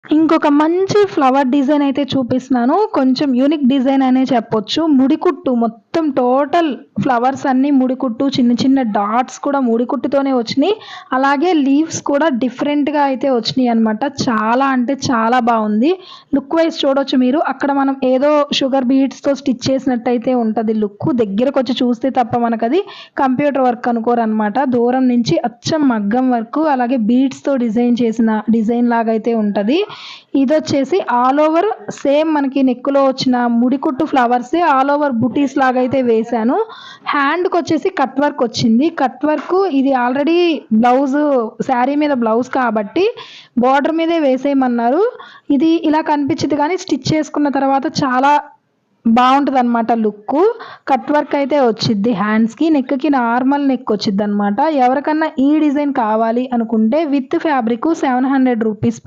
ఇంకొక మంచి flower design అయితే చూపిస్తున్నాను. కొంచెం యూనిక్ డిజైన్ అనే చెప్పొచ్చు. ముడికుట్టు మొత్తం టోటల్ ఫ్లవర్స్ అన్నీ ముడికుట్టు, చిన్న చిన్న డాట్స్ కూడా ముడికుట్టుతోనే వచ్చినియి. అలాగే లీవ్స్ కూడా డిఫరెంట్‌గా అయితే వచ్చినియనమాట. చాలా అంటే చాలా బావుంది. లుక్ వైస్ చూడొచ్చు మీరు. అక్కడ మనం ఏదో షుగర్ బీడ్స్‌తో స్టిచ్ చేసినట్టయితే ఉంటది లుక్కు. దగ్గరకొచ్చి చూస్తే తప్ప మనకది కంప్యూటర్ వర్క్ అనుకోరనమాట. దూరం నుంచి అచ్చం మగ్గం వర్కు, అలాగే బీడ్స్‌తో డిజైన్ చేసిన డిజైన్ లాగైతే ఉంటది. ఇదొచ్చేసి ఆల్ ఓవర్ సేమ్ మనకి నెక్‌లో వచ్చిన ముడికుట్టు ఫ్లవర్సే ఆల్ ఓవర్ బుటీస్ లాగైతే వేశాను. హ్యాండ్‌కొచ్చేసి కట్ వర్క్ వచ్చింది. కట్ వర్కు ఇది ఆల్రెడీ బ్లౌజు శారీ మీద బ్లౌజ్ కాబట్టి బోర్డర్ మీదే వేసేయమన్నారు. ఇది ఇలా కనిపించిద్ది కానీ స్టిచ్ చేసుకున్న తర్వాత చాలా బావుంటదనమాట లుక్కు. కట్ వర్క్ అయితే వచ్చిద్ది హ్యాండ్స్‌కి. నెక్‌కి నార్మల్ నెక్ వచ్చిద్దనమాట. ఎవరికన్నా ఈ డిజైన్ కావాలి అనుకుంటే విత్ ఫ్యాబ్రికు రూ. 700 పడింది.